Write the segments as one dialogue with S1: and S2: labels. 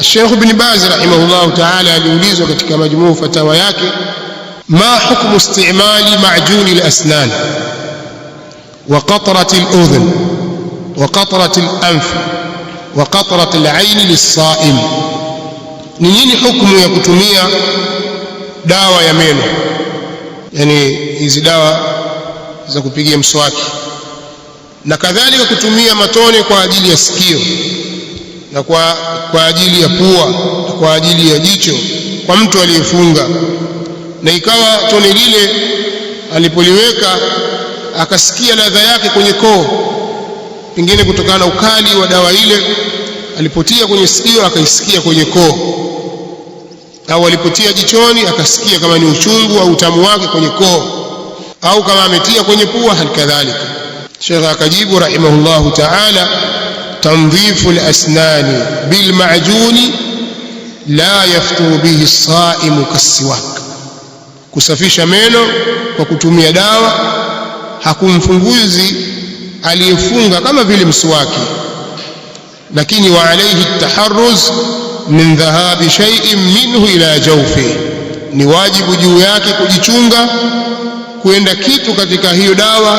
S1: Sheikh Ibn Baz rahimahullah ta'ala aliulizwa katika majmuu fatawa yake, ma hukmu istimali ma'jun al-asnan wa qatrat al-udhun wa qatrat al-anf wa qatrat al-ayn lis-sa'im, ni nini hukumu ya kutumia dawa ya meno, yani hizi dawa za kupigia mswaki, na kadhalika kutumia matone kwa ajili ya sikio na kwa ajili ya pua na kwa ajili ya jicho kwa mtu aliyefunga, na ikawa tone lile alipoliweka akasikia ladha yake kwenye koo, pengine kutokana na ukali wa dawa ile, alipotia kwenye sikio akaisikia kwenye koo, au alipotia jichoni akasikia kama ni uchungu au utamu wake kwenye koo, au kama ametia kwenye pua halikadhalika. Sheikh akajibu rahimahullahu ta'ala, تنظيف الأسنان بالمعجون لا يفطر به الصائم كالسواك, kusafisha meno kwa kutumia dawa hakumfunguzi aliyefunga kama vile mswaki, lakini wa alayhi at-taharruz min dhahabi shay'in minhu ila jawfi, ni wajibu juu yake kujichunga kuenda kitu katika hiyo dawa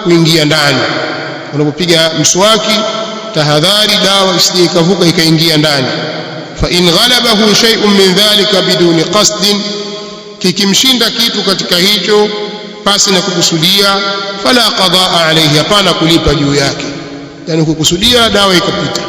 S1: kuingia ndani. Unapopiga mswaki tahadhari dawa isije ikavuka ikaingia ndani. Fa in ghalabahu shay'un min dhalika biduni qasdin, kikimshinda kitu katika hicho pasi na kukusudia, fala qadaa alayhi, hapana kulipa juu yake, yani kukusudia dawa ikapita.